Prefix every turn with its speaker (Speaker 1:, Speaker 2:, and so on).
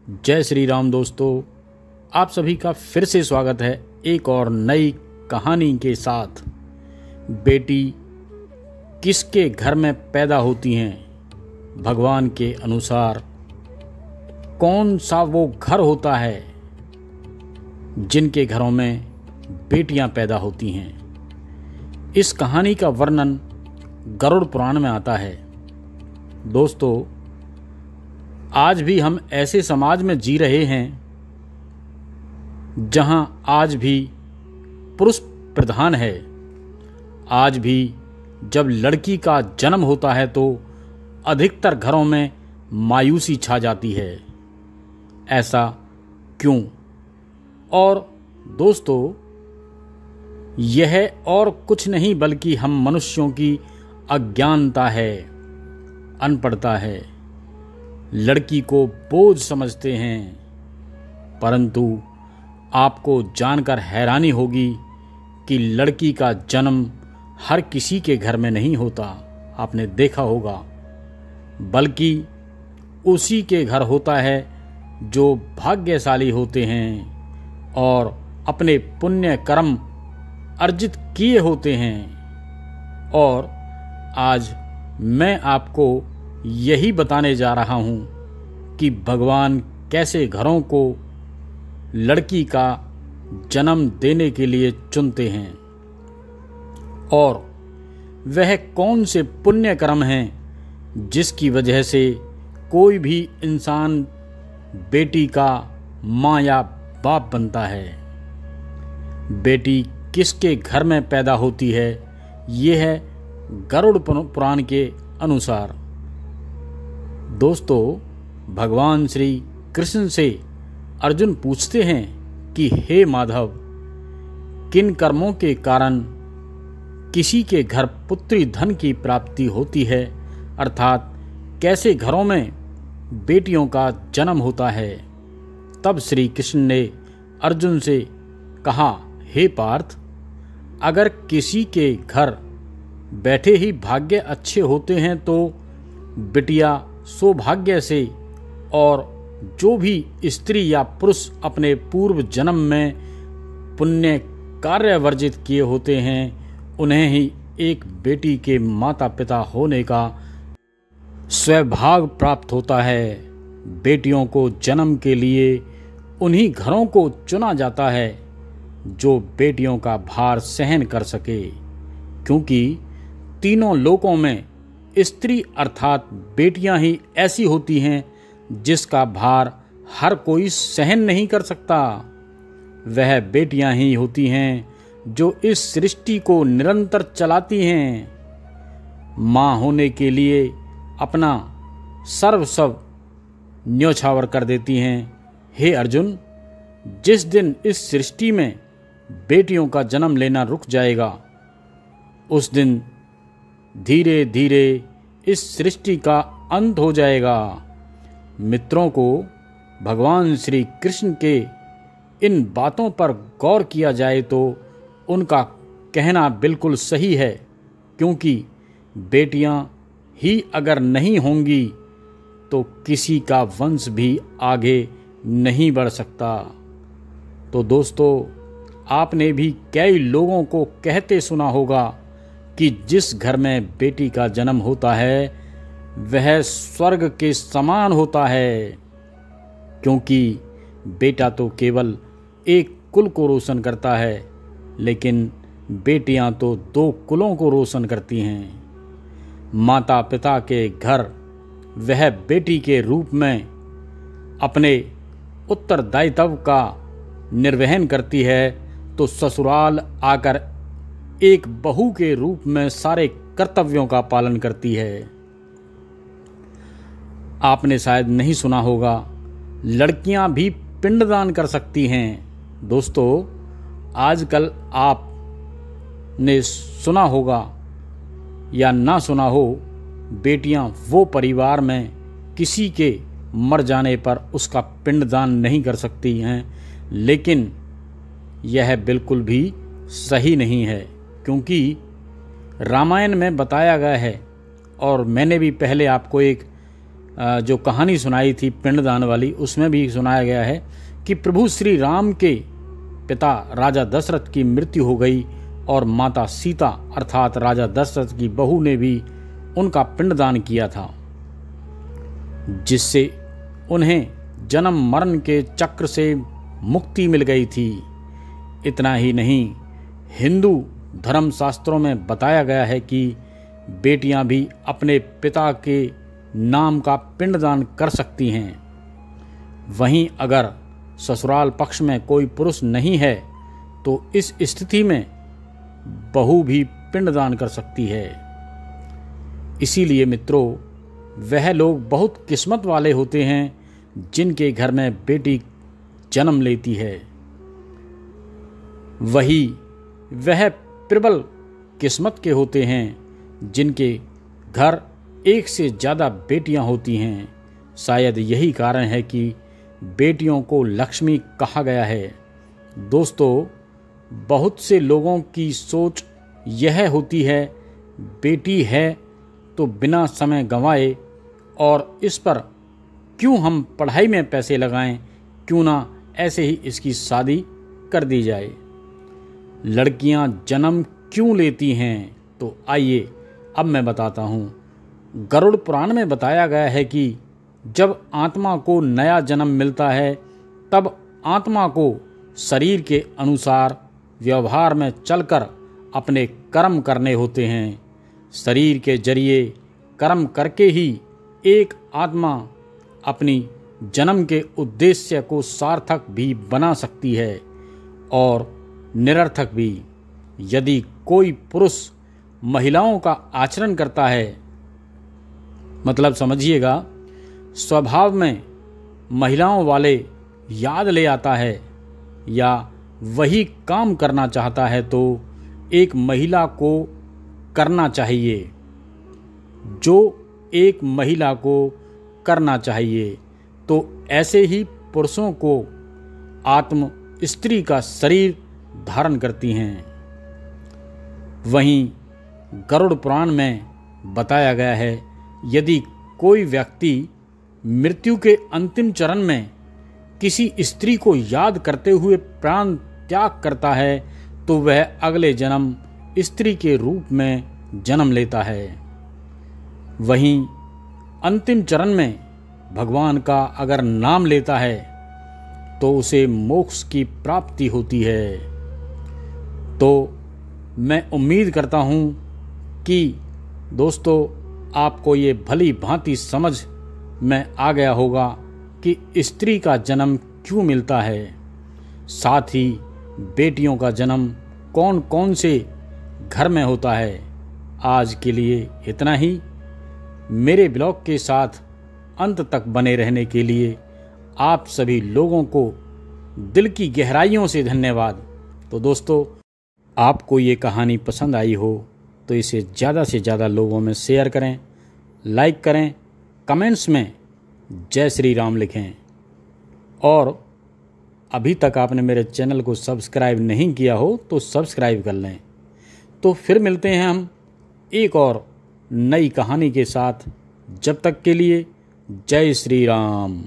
Speaker 1: जय श्री राम दोस्तों, आप सभी का फिर से स्वागत है एक और नई कहानी के साथ। बेटी किसके घर में पैदा होती हैं? भगवान के अनुसार कौन सा वो घर होता है जिनके घरों में बेटियां पैदा होती हैं? इस कहानी का वर्णन गरुड़ पुराण में आता है। दोस्तों, आज भी हम ऐसे समाज में जी रहे हैं जहां आज भी पुरुष प्रधान है। आज भी जब लड़की का जन्म होता है तो अधिकतर घरों में मायूसी छा जाती है। ऐसा क्यों? और दोस्तों, यह और कुछ नहीं बल्कि हम मनुष्यों की अज्ञानता है, अनपढ़ता है। लड़की को बोझ समझते हैं, परंतु आपको जानकर हैरानी होगी कि लड़की का जन्म हर किसी के घर में नहीं होता। आपने देखा होगा, बल्कि उसी के घर होता है जो भाग्यशाली होते हैं और अपने पुण्य कर्म अर्जित किए होते हैं। और आज मैं आपको यही बताने जा रहा हूँ कि भगवान कैसे घरों को लड़की का जन्म देने के लिए चुनते हैं और वह कौन से पुण्य कर्म हैं जिसकी वजह से कोई भी इंसान बेटी का माँ या बाप बनता है। बेटी किसके घर में पैदा होती है, ये है गरुड़ पुराण के अनुसार। दोस्तों, भगवान श्री कृष्ण से अर्जुन पूछते हैं कि हे माधव, किन कर्मों के कारण किसी के घर पुत्री धन की प्राप्ति होती है, अर्थात कैसे घरों में बेटियों का जन्म होता है। तब श्री कृष्ण ने अर्जुन से कहा, हे पार्थ, अगर किसी के घर बैठे ही भाग्य अच्छे होते हैं तो बिटिया सौभाग्य से, और जो भी स्त्री या पुरुष अपने पूर्व जन्म में पुण्य कार्य वर्जित किए होते हैं, उन्हें ही एक बेटी के माता पिता होने का सौभाग्य प्राप्त होता है। बेटियों को जन्म के लिए उन्हीं घरों को चुना जाता है जो बेटियों का भार सहन कर सके, क्योंकि तीनों लोकों में स्त्री अर्थात बेटियां ही ऐसी होती हैं जिसका भार हर कोई सहन नहीं कर सकता। वह बेटियां ही होती हैं जो इस सृष्टि को निरंतर चलाती हैं। माँ होने के लिए अपना सर्वस्व न्योछावर कर देती हैं। हे अर्जुन, जिस दिन इस सृष्टि में बेटियों का जन्म लेना रुक जाएगा, उस दिन धीरे धीरे इस सृष्टि का अंत हो जाएगा। मित्रों को, भगवान श्री कृष्ण के इन बातों पर गौर किया जाए तो उनका कहना बिल्कुल सही है, क्योंकि बेटियां ही अगर नहीं होंगी तो किसी का वंश भी आगे नहीं बढ़ सकता। तो दोस्तों, आपने भी कई लोगों को कहते सुना होगा कि जिस घर में बेटी का जन्म होता है वह स्वर्ग के समान होता है, क्योंकि बेटा तो केवल एक कुल को रोशन करता है, लेकिन बेटियां तो दो कुलों को रोशन करती हैं। माता पिता के घर वह बेटी के रूप में अपने उत्तरदायित्व का निर्वहन करती है, तो ससुराल आकर एक बहू के रूप में सारे कर्तव्यों का पालन करती है। आपने शायद नहीं सुना होगा, लड़कियां भी पिंडदान कर सकती हैं। दोस्तों, आजकल आपने सुना होगा या ना सुना हो, बेटियां वो परिवार में किसी के मर जाने पर उसका पिंडदान नहीं कर सकती हैं, लेकिन यह बिल्कुल भी सही नहीं है, क्योंकि रामायण में बताया गया है, और मैंने भी पहले आपको एक जो कहानी सुनाई थी पिंडदान वाली, उसमें भी सुनाया गया है कि प्रभु श्री राम के पिता राजा दशरथ की मृत्यु हो गई और माता सीता अर्थात राजा दशरथ की बहू ने भी उनका पिंडदान किया था, जिससे उन्हें जन्म मरण के चक्र से मुक्ति मिल गई थी। इतना ही नहीं, हिंदू धर्म शास्त्रों में बताया गया है कि बेटियां भी अपने पिता के नाम का पिंडदान कर सकती हैं। वहीं अगर ससुराल पक्ष में कोई पुरुष नहीं है तो इस स्थिति में बहू भी पिंडदान कर सकती है। इसीलिए मित्रों, वह लोग बहुत किस्मत वाले होते हैं जिनके घर में बेटी जन्म लेती है। वह प्रबल किस्मत के होते हैं जिनके घर एक से ज़्यादा बेटियां होती हैं। शायद यही कारण है कि बेटियों को लक्ष्मी कहा गया है। दोस्तों, बहुत से लोगों की सोच यह होती है, बेटी है तो बिना समय गंवाए और इस पर क्यों हम पढ़ाई में पैसे लगाएं, क्यों ना ऐसे ही इसकी शादी कर दी जाए। लड़कियां जन्म क्यों लेती हैं, तो आइए अब मैं बताता हूँ। गरुड़ पुराण में बताया गया है कि जब आत्मा को नया जन्म मिलता है तब आत्मा को शरीर के अनुसार व्यवहार में चलकर अपने कर्म करने होते हैं। शरीर के जरिए कर्म करके ही एक आत्मा अपनी जन्म के उद्देश्य को सार्थक भी बना सकती है और निरर्थक भी। यदि कोई पुरुष महिलाओं का आचरण करता है, मतलब समझिएगा, स्वभाव में महिलाओं वाले याद ले आता है या वही काम करना चाहता है, तो एक महिला को करना चाहिए जो एक महिला को करना चाहिए। तो ऐसे ही पुरुषों को आत्म स्त्री का शरीर धारण करती हैं। वहीं गरुड़ पुराण में बताया गया है, यदि कोई व्यक्ति मृत्यु के अंतिम चरण में किसी स्त्री को याद करते हुए प्राण त्याग करता है तो वह अगले जन्म स्त्री के रूप में जन्म लेता है। वहीं अंतिम चरण में भगवान का अगर नाम लेता है तो उसे मोक्ष की प्राप्ति होती है। तो मैं उम्मीद करता हूँ कि दोस्तों आपको ये भली भांति समझ में आ गया होगा कि स्त्री का जन्म क्यों मिलता है, साथ ही बेटियों का जन्म कौन कौन से घर में होता है। आज के लिए इतना ही। मेरे ब्लॉग के साथ अंत तक बने रहने के लिए आप सभी लोगों को दिल की गहराइयों से धन्यवाद। तो दोस्तों, आपको ये कहानी पसंद आई हो तो इसे ज़्यादा से ज़्यादा लोगों में शेयर करें, लाइक करें, कमेंट्स में जय श्री राम लिखें। और अभी तक आपने मेरे चैनल को सब्सक्राइब नहीं किया हो तो सब्सक्राइब कर लें। तो फिर मिलते हैं हम एक और नई कहानी के साथ। जब तक के लिए जय श्री राम।